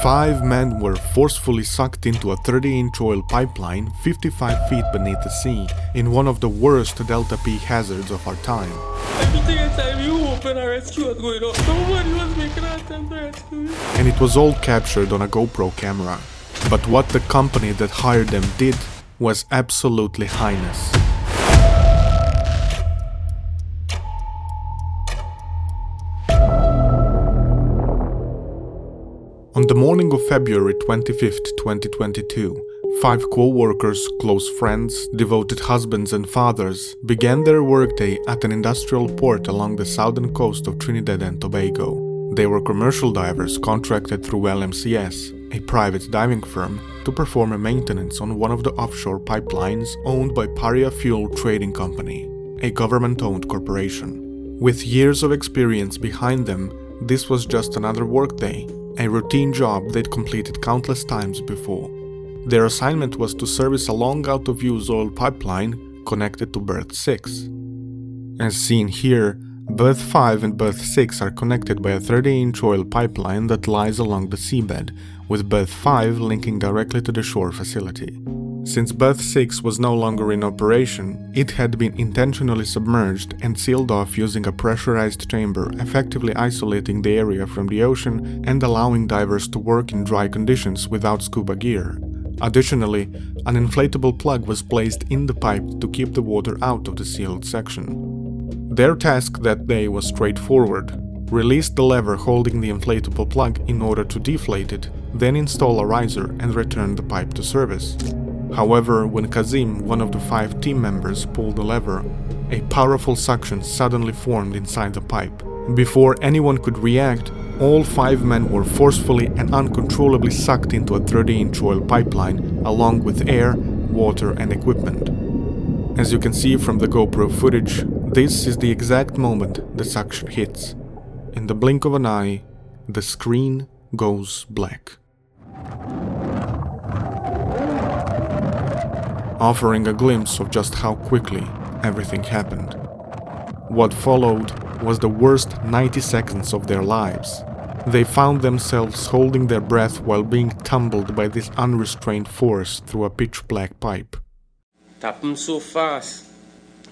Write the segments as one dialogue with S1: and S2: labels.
S1: 5 men were forcefully sucked into a 30-inch oil pipeline 55 feet beneath the sea in one of the worst Delta P hazards of our time.
S2: Everything inside you open, a rescue was going on. Nobody was making an attempt to rescue me.
S1: And it was all captured on a GoPro camera. But what the company that hired them did was absolutely heinous. On the morning of February 25th, 2022, 5 co-workers, close friends, devoted husbands and fathers began their workday at an industrial port along the southern coast of Trinidad and Tobago. They were commercial divers contracted through LMCS, a private diving firm, to perform a maintenance on one of the offshore pipelines owned by Paria Fuel Trading Company, a government-owned corporation. With years of experience behind them, this was just another workday, a routine job they'd completed countless times before. Their assignment was to service a long out-of-use oil pipeline connected to berth 6. As seen here, berth 5 and berth 6 are connected by a 30-inch oil pipeline that lies along the seabed, with berth 5 linking directly to the shore facility. Since berth 6 was no longer in operation, it had been intentionally submerged and sealed off using a pressurized chamber, effectively isolating the area from the ocean and allowing divers to work in dry conditions without scuba gear. Additionally, an inflatable plug was placed in the pipe to keep the water out of the sealed section. Their task that day was straightforward: release the lever holding the inflatable plug in order to deflate it, then install a riser and return the pipe to service. However, when Kazim, one of the 5 team members, pulled the lever, a powerful suction suddenly formed inside the pipe. Before anyone could react, all 5 men were forcefully and uncontrollably sucked into a 30-inch oil pipeline, along with air, water, and equipment. As you can see from the GoPro footage, this is the exact moment the suction hits. In the blink of an eye, the screen goes black, offering a glimpse of just how quickly everything happened. What followed was the worst 90 seconds of their lives. They found themselves holding their breath while being tumbled by this unrestrained force through a pitch-black pipe.
S2: It happened so fast,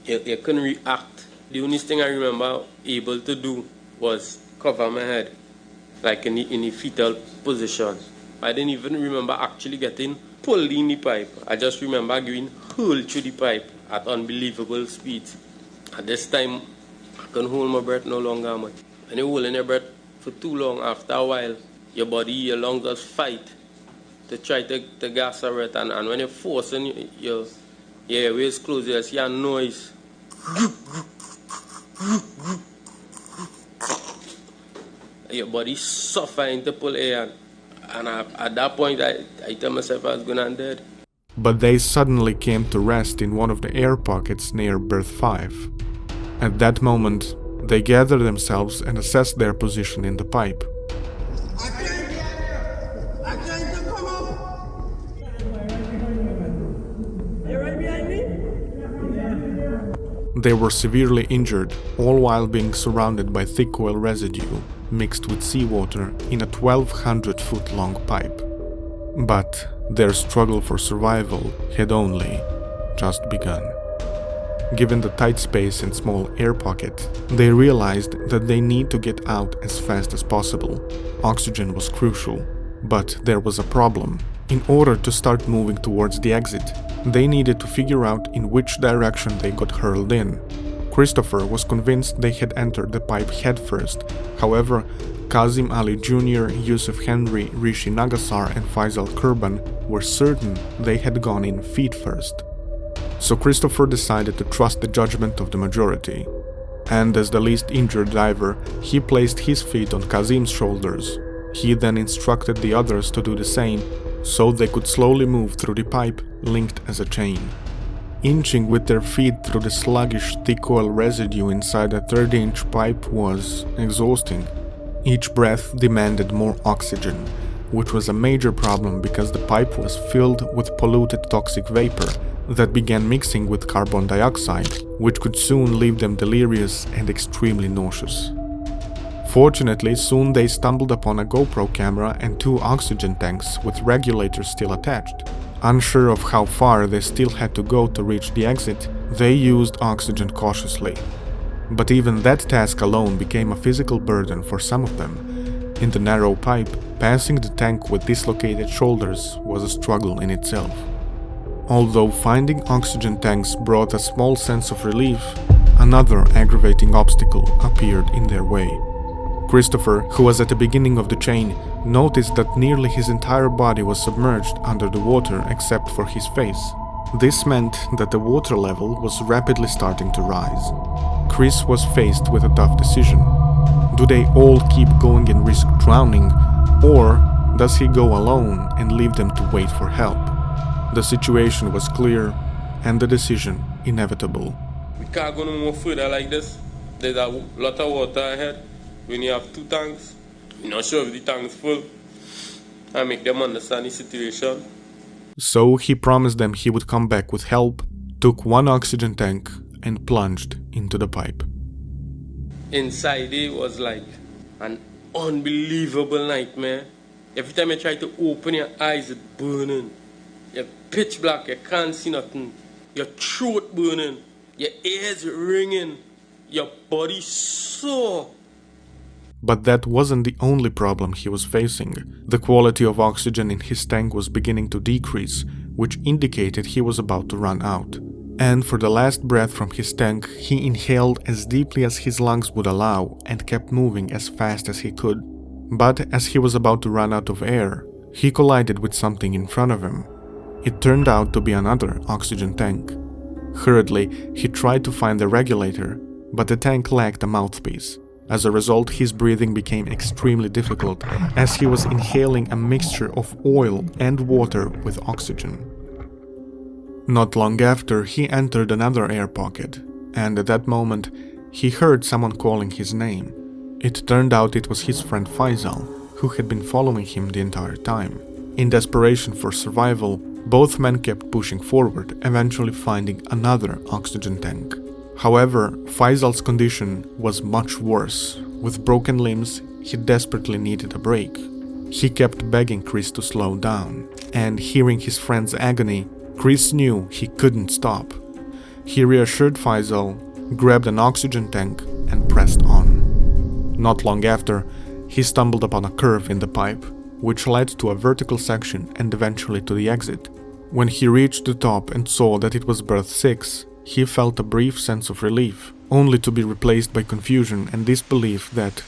S2: you couldn't react. The only thing I remember able to do was cover my head, like in the fetal position. I didn't even remember actually getting pulled in the pipe. I just remember going hurled through the pipe at unbelievable speed. At this time, I couldn't hold my breath no longer much. When you're holding your breath for too long, after a while, your body, your lungs just fight to try to gas a breath. And when you're forcing your airways close, you see a noise. Your body suffering to pull air. And at that point, I tell myself I was going to end dead.
S1: But they suddenly came to rest in one of the air pockets near berth 5. At that moment, they gathered themselves and assessed their position in the pipe.
S3: I can't come up. You're right behind me?
S1: They were severely injured, all while being surrounded by thick oil residue mixed with seawater in a 1,200-foot-long pipe. But their struggle for survival had only just begun. Given the tight space and small air pocket, they realized that they need to get out as fast as possible. Oxygen was crucial, but there was a problem. In order to start moving towards the exit, they needed to figure out in which direction they got hurled in. Christopher was convinced they had entered the pipe headfirst. However, Kazim Ali Jr., Yusuf Henry, Rishi Nagasar, and Faisal Kurban were certain they had gone in feet first. So Christopher decided to trust the judgment of the majority. And as the least injured diver, he placed his feet on Kazim's shoulders. He then instructed the others to do the same, so they could slowly move through the pipe, linked as a chain. Inching with their feet through the sluggish, thick oil residue inside a 30-inch pipe was exhausting. Each breath demanded more oxygen, which was a major problem because the pipe was filled with polluted toxic vapor that began mixing with carbon dioxide, which could soon leave them delirious and extremely nauseous. Fortunately, soon they stumbled upon a GoPro camera and 2 oxygen tanks with regulators still attached. Unsure of how far they still had to go to reach the exit, they used oxygen cautiously. But even that task alone became a physical burden for some of them. In the narrow pipe, passing the tank with dislocated shoulders was a struggle in itself. Although finding oxygen tanks brought a small sense of relief, another aggravating obstacle appeared in their way. Christopher, who was at the beginning of the chain, noticed that nearly his entire body was submerged under the water except for his face. This meant that the water level was rapidly starting to rise. Chris was faced with a tough decision. Do they all keep going and risk drowning, or does he go alone and leave them to wait for help? The situation was clear, and the decision inevitable.
S2: We can't go no more further like this. There's a lot of water ahead. When you have 2 tanks, you're not sure if the tank's full. I make them understand the situation.
S1: So he promised them he would come back with help, took 1 oxygen tank, and plunged into the pipe.
S2: Inside it was like an unbelievable nightmare. Every time you try to open your eyes, it's burning. You're pitch black, you can't see nothing. Your throat burning, your ears ringing, your body sore.
S1: But that wasn't the only problem he was facing. The quality of oxygen in his tank was beginning to decrease, which indicated he was about to run out. And for the last breath from his tank, he inhaled as deeply as his lungs would allow and kept moving as fast as he could. But as he was about to run out of air, he collided with something in front of him. It turned out to be another oxygen tank. Hurriedly, he tried to find the regulator, but the tank lacked a mouthpiece. As a result, his breathing became extremely difficult, as he was inhaling a mixture of oil and water with oxygen. Not long after, he entered another air pocket, and at that moment, he heard someone calling his name. It turned out it was his friend Faisal, who had been following him the entire time. In desperation for survival, both men kept pushing forward, eventually finding another oxygen tank. However, Faisal's condition was much worse. With broken limbs, he desperately needed a break. He kept begging Chris to slow down, and hearing his friend's agony, Chris knew he couldn't stop. He reassured Faisal, grabbed an oxygen tank, and pressed on. Not long after, he stumbled upon a curve in the pipe, which led to a vertical section and eventually to the exit. When he reached the top and saw that it was berth 6, he felt a brief sense of relief, only to be replaced by confusion and disbelief that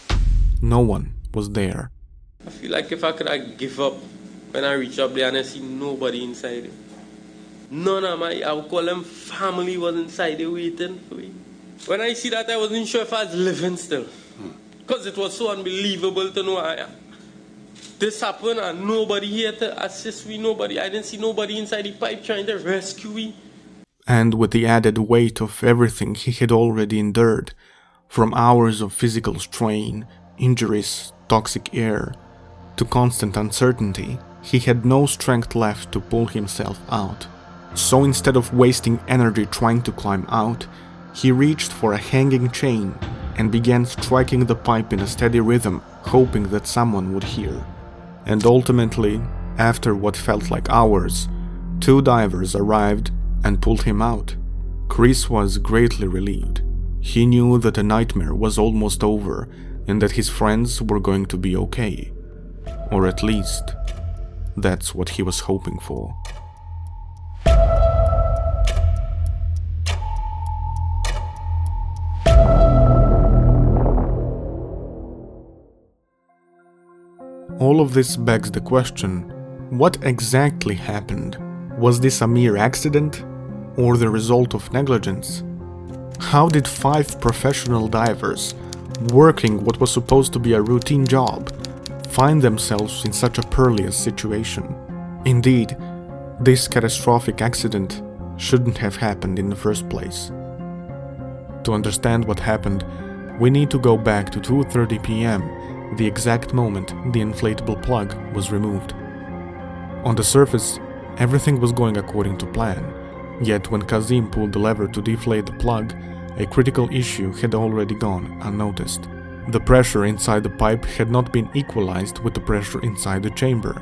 S1: no one was there.
S2: I feel like if I could give up when I reach up there and I see nobody inside it. None of I would call them family was inside there waiting for me. When I see that, I wasn't sure if I was living still. Because it was so unbelievable to know this happened and nobody here to assist me, nobody. I didn't see nobody inside the pipe trying to rescue me.
S1: And with the added weight of everything he had already endured, from hours of physical strain, injuries, toxic air, to constant uncertainty, he had no strength left to pull himself out. So instead of wasting energy trying to climb out, he reached for a hanging chain and began striking the pipe in a steady rhythm, hoping that someone would hear. And ultimately, after what felt like hours, 2 divers arrived and pulled him out. Chris was greatly relieved. He knew that the nightmare was almost over and that his friends were going to be okay. Or at least, that's what he was hoping for. All of this begs the question, what exactly happened? Was this a mere accident, or the result of negligence? How did 5 professional divers, working what was supposed to be a routine job, find themselves in such a perilous situation? Indeed, this catastrophic accident shouldn't have happened in the first place. To understand what happened, we need to go back to 2:30 p.m., the exact moment the inflatable plug was removed. On the surface, everything was going according to plan, yet when Kazim pulled the lever to deflate the plug, a critical issue had already gone unnoticed. The pressure inside the pipe had not been equalized with the pressure inside the chamber.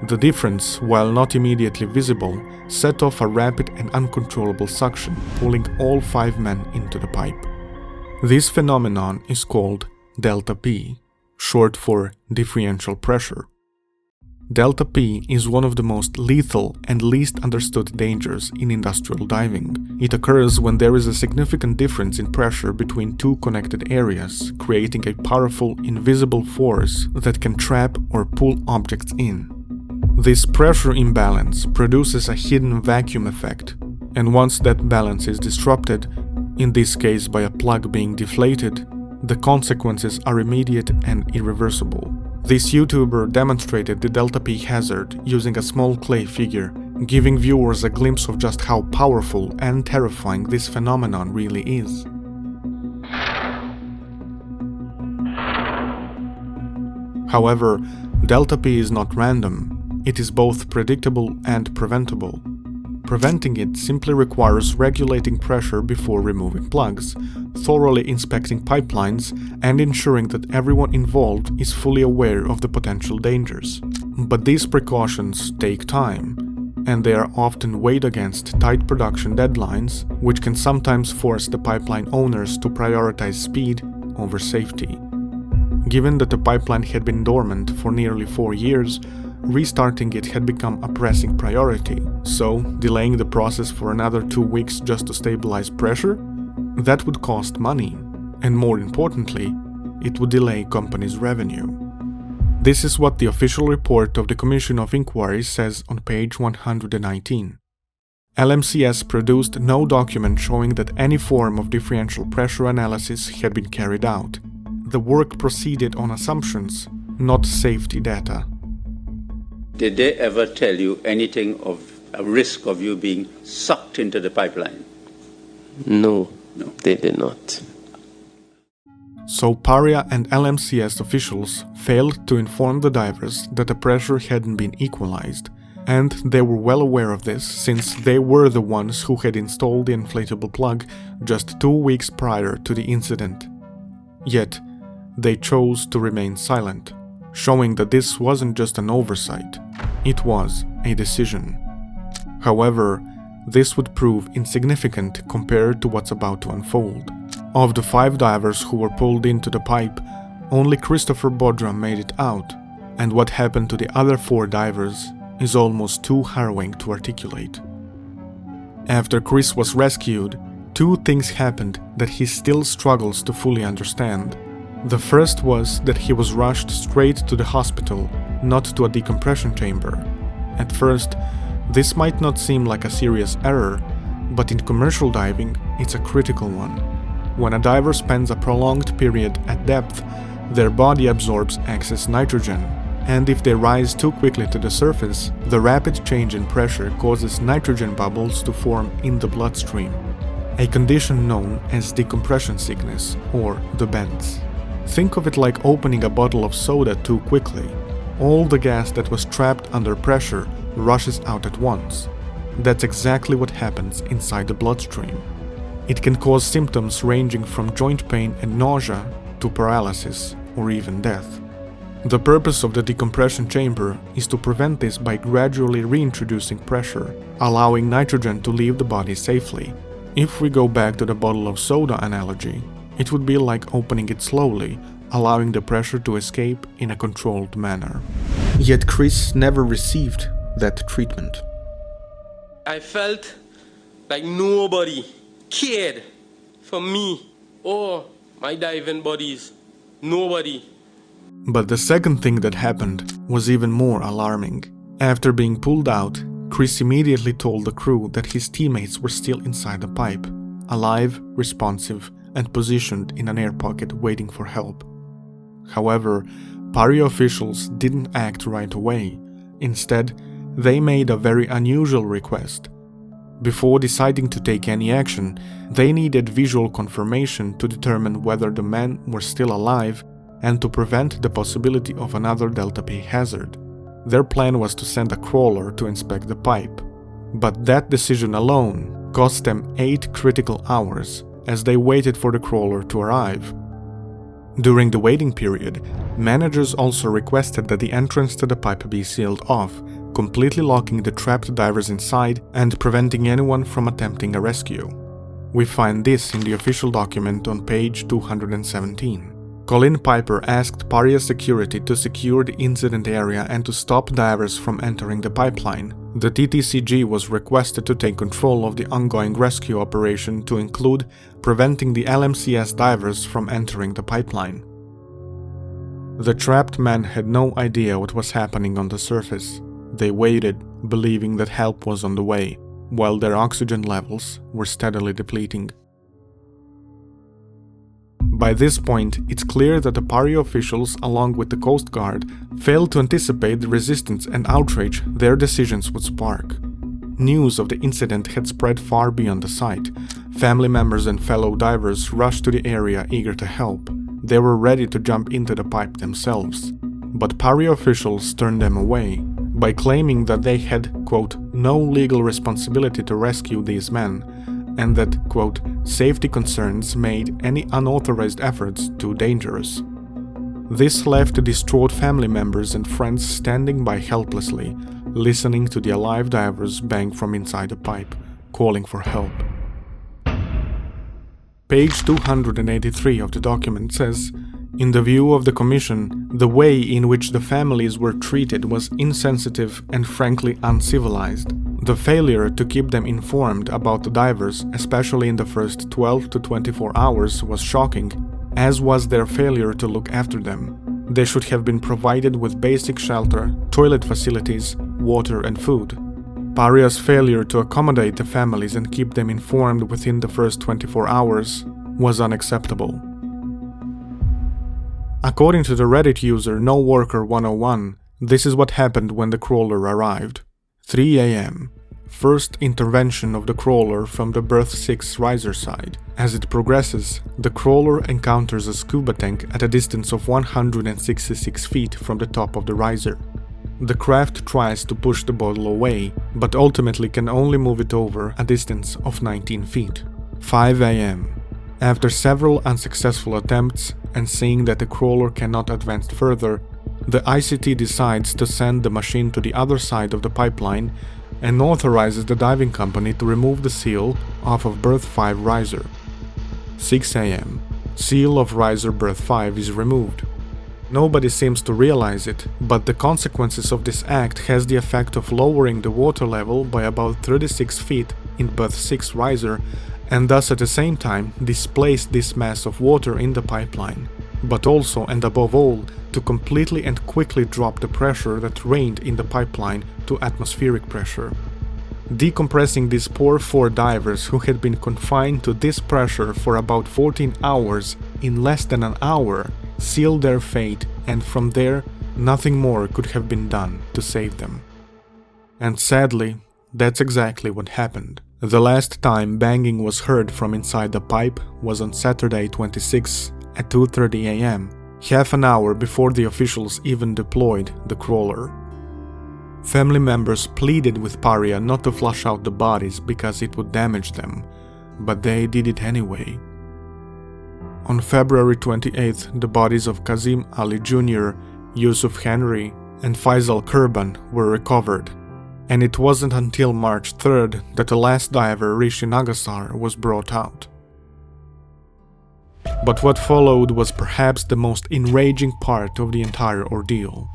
S1: The difference, while not immediately visible, set off a rapid and uncontrollable suction, pulling all 5 men into the pipe. This phenomenon is called delta P, short for differential pressure. Delta P is one of the most lethal and least understood dangers in industrial diving. It occurs when there is a significant difference in pressure between 2 connected areas, creating a powerful, invisible force that can trap or pull objects in. This pressure imbalance produces a hidden vacuum effect, and once that balance is disrupted, in this case by a plug being deflated, the consequences are immediate and irreversible. This YouTuber demonstrated the delta P hazard using a small clay figure, giving viewers a glimpse of just how powerful and terrifying this phenomenon really is. However, delta P is not random. It is both predictable and preventable. Preventing it simply requires regulating pressure before removing plugs, thoroughly inspecting pipelines, and ensuring that everyone involved is fully aware of the potential dangers. But these precautions take time, and they are often weighed against tight production deadlines, which can sometimes force the pipeline owners to prioritize speed over safety. Given that the pipeline had been dormant for nearly 4 years, restarting it had become a pressing priority, so delaying the process for another 2 weeks just to stabilize pressure? That would cost money, and more importantly, it would delay company's revenue. This is what the official report of the Commission of Inquiry says on page 119. LMCS produced no document showing that any form of differential pressure analysis had been carried out. The work proceeded on assumptions, not safety data.
S4: Did they ever tell you anything of a risk of you being sucked into the pipeline?
S2: No, they did not.
S1: So Paria and LMCS officials failed to inform the divers that the pressure hadn't been equalized, and they were well aware of this since they were the ones who had installed the inflatable plug just 2 weeks prior to the incident. Yet, they chose to remain silent, showing that this wasn't just an oversight, it was a decision. However, this would prove insignificant compared to what's about to unfold. Of the 5 divers who were pulled into the pipe, only Christopher Bodra made it out, and what happened to the other 4 divers is almost too harrowing to articulate. After Chris was rescued, 2 things happened that he still struggles to fully understand. The first was that he was rushed straight to the hospital, not to a decompression chamber. At first, this might not seem like a serious error, but in commercial diving, it's a critical one. When a diver spends a prolonged period at depth, their body absorbs excess nitrogen, and if they rise too quickly to the surface, the rapid change in pressure causes nitrogen bubbles to form in the bloodstream, a condition known as decompression sickness, or the bends. Think of it like opening a bottle of soda too quickly. All the gas that was trapped under pressure rushes out at once. That's exactly what happens inside the bloodstream. It can cause symptoms ranging from joint pain and nausea to paralysis or even death. The purpose of the decompression chamber is to prevent this by gradually reintroducing pressure, allowing nitrogen to leave the body safely. If we go back to the bottle of soda analogy, it would be like opening it slowly, allowing the pressure to escape in a controlled manner. Yet Chris never received that treatment.
S2: I felt like nobody cared for me or my diving buddies. Nobody.
S1: But the second thing that happened was even more alarming. After being pulled out, Chris immediately told the crew that his teammates were still inside the pipe, alive, responsive, and positioned in an air pocket waiting for help. However, Paria officials didn't act right away. Instead, they made a very unusual request. Before deciding to take any action, they needed visual confirmation to determine whether the men were still alive and to prevent the possibility of another delta P hazard. Their plan was to send a crawler to inspect the pipe. But that decision alone cost them 8 critical hours as they waited for the crawler to arrive. During the waiting period, managers also requested that the entrance to the pipe be sealed off, completely locking the trapped divers inside and preventing anyone from attempting a rescue. We find this in the official document on page 217. Colin Piper asked Paria security to secure the incident area and to stop divers from entering the pipeline. The TTCG was requested to take control of the ongoing rescue operation to include preventing the LMCS divers from entering the pipeline. The trapped men had no idea what was happening on the surface. They waited, believing that help was on the way, while their oxygen levels were steadily depleting. By this point, it's clear that the Paria officials, along with the Coast Guard, failed to anticipate the resistance and outrage their decisions would spark. News of the incident had spread far beyond the site. Family members and fellow divers rushed to the area eager to help. They were ready to jump into the pipe themselves. But Paria officials turned them away by claiming that they had, quote, no legal responsibility to rescue these men, and that, quote, safety concerns made any unauthorized efforts too dangerous. This left distraught family members and friends standing by helplessly, listening to the alive divers bang from inside the pipe, calling for help. Page 283 of the document says, in the view of the Commission, the way in which the families were treated was insensitive and frankly uncivilized. The failure to keep them informed about the divers, especially in the first 12 to 24 hours, was shocking, as was their failure to look after them. They should have been provided with basic shelter, toilet facilities, water and food. Paria's failure to accommodate the families and keep them informed within the first 24 hours was unacceptable. According to the Reddit user NoWorker101, this is what happened when the crawler arrived. 3 a.m. First intervention of the crawler from the berth 6 riser side. As it progresses, the crawler encounters a scuba tank at a distance of 166 feet from the top of the riser. The craft tries to push the bottle away, but ultimately can only move it over a distance of 19 feet. 5 a.m. After several unsuccessful attempts and seeing that the crawler cannot advance further, the ICT decides to send the machine to the other side of the pipeline and authorizes the diving company to remove the seal off of berth 5 riser. 6 a.m. Seal of riser berth 5 is removed. Nobody seems to realize it, but the consequences of this act has the effect of lowering the water level by about 36 feet in berth 6 riser, and thus at the same time displace this mass of water in the pipeline, but also and above all to completely and quickly drop the pressure that reigned in the pipeline to atmospheric pressure. Decompressing these poor 4 divers who had been confined to this pressure for about 14 hours in less than an hour sealed their fate, and from there nothing more could have been done to save them. And sadly, that's exactly what happened. The last time banging was heard from inside the pipe was on Saturday 26 at 2:30 a.m., half an hour before the officials even deployed the crawler. Family members pleaded with Paria not to flush out the bodies because it would damage them, but they did it anyway. On February 28th, the bodies of Kazim Ali Jr., Yusuf Henry, and Faisal Kurban were recovered, and it wasn't until March 3rd that the last diver, Rishi Nagasar, was brought out. But what followed was perhaps the most enraging part of the entire ordeal.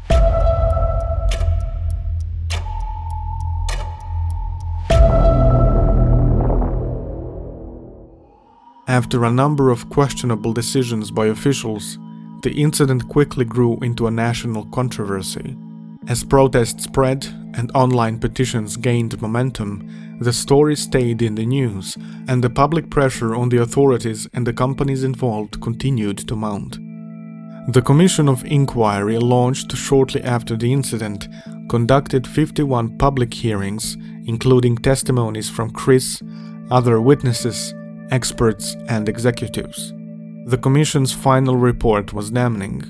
S1: After a number of questionable decisions by officials, the incident quickly grew into a national controversy. As protests spread and online petitions gained momentum, the story stayed in the news, and the public pressure on the authorities and the companies involved continued to mount. The Commission of Inquiry, launched shortly after the incident, conducted 51 public hearings, including testimonies from Chris, other witnesses, experts, and executives. The Commission's final report was damning.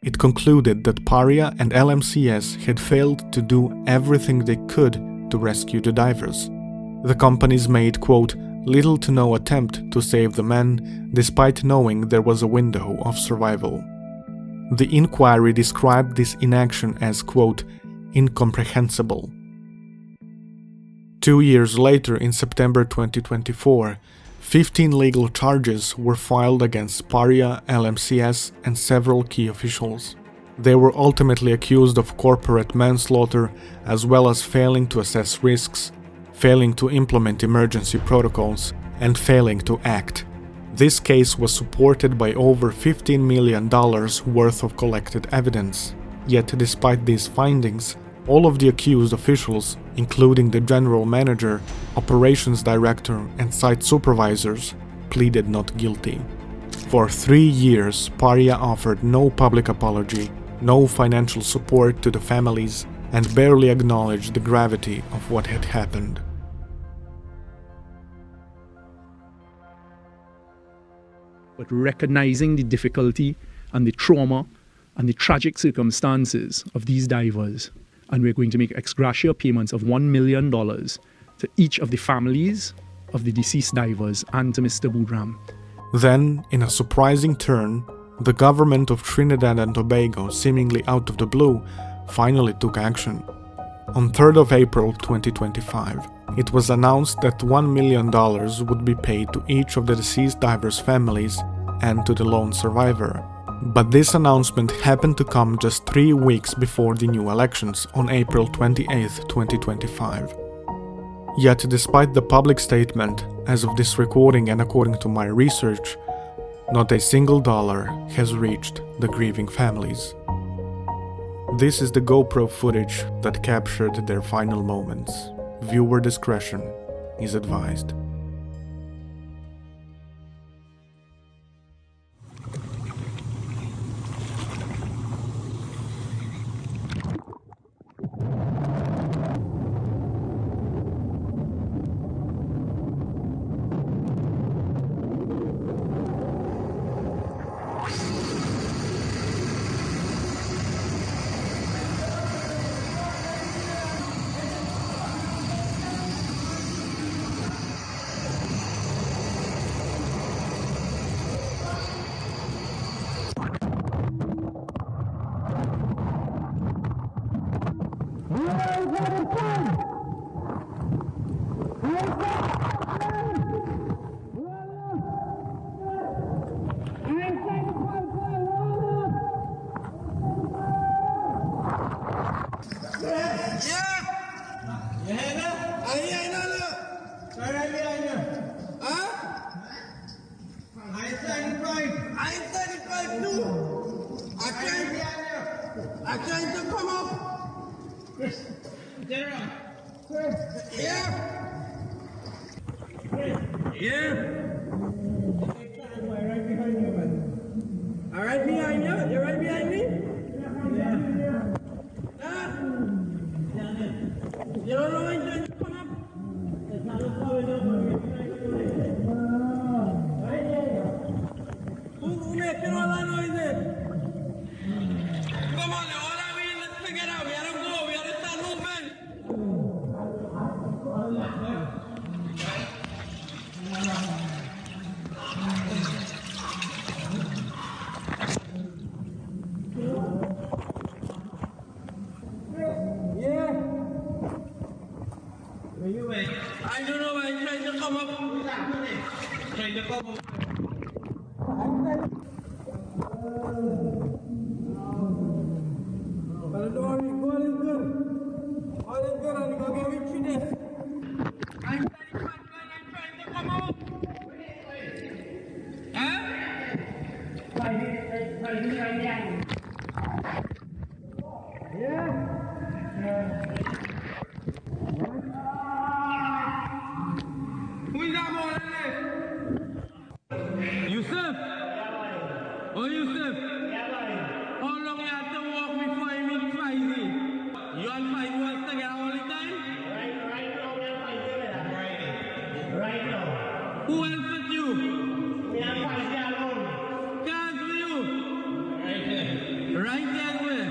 S1: It concluded that Paria and LMCS had failed to do everything they could to rescue the divers. The companies made, quote, Little to no attempt to save the men, despite knowing there was a window of survival. The inquiry described this inaction as, quote, incomprehensible. 2 years later, in September 2024, 15 legal charges were filed against Paria, LMCS, and several key officials. They were ultimately accused of corporate manslaughter, as well as failing to assess risks, failing to implement emergency protocols, and failing to act. This case was supported by over $15 million worth of collected evidence. Yet despite these findings, all of the accused officials, including the general manager, operations director, and site supervisors, pleaded not guilty. For 3 years, Paria offered no public apology, no financial support to the families, and barely acknowledged the gravity of what had happened.
S5: But recognizing the difficulty and the trauma and the tragic circumstances of these divers, and we're going to make ex gratia payments of $1 million to each of the families of the deceased divers and to Mr. Boodram.
S1: Then, in a surprising turn, the government of Trinidad and Tobago, seemingly out of the blue, finally took action. On 3rd of April 2025, it was announced that $1 million would be paid to each of the deceased divers' families and to the lone survivor. But this announcement happened to come just 3 weeks before the new elections on April 28, 2025. Yet despite the public statement, as of this recording and according to my research, not a single dollar has reached the grieving families. This is the GoPro footage that captured their final moments. Viewer discretion is advised.
S3: I'm trying to come up. General. Yeah. Yeah. Right behind you, man. All right behind you? You're right behind me? Yeah. Huh? You don't know when to come up? It's not going up. Who making all that noise? Come on, all that we let's figure it out. We gotta go. We gotta start moving. Yeah. Where you at? I don't know. I'm trying to come up. Trying to come up. But don't worry, all is good. All is good, I'm gonna get with you this. I'm trying to come out. Huh? Yeah. Who is that more than this? Yusuf? Oh, Yusuf? How long you have to walk before you meet Feisy? You and Feisy was together all the time? Right now we are Feisy together. Right now. Who else with you? We are Feisy alone. Cars with you? Right there. Right there where?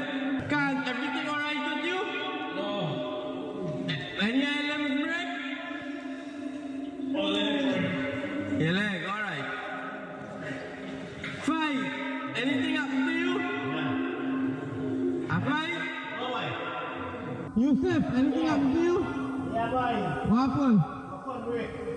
S3: Cars, everything alright with you? No. Any items break? All in. Anything happen to you?
S6: Yeah, boy.
S3: What happened?
S6: I can't break.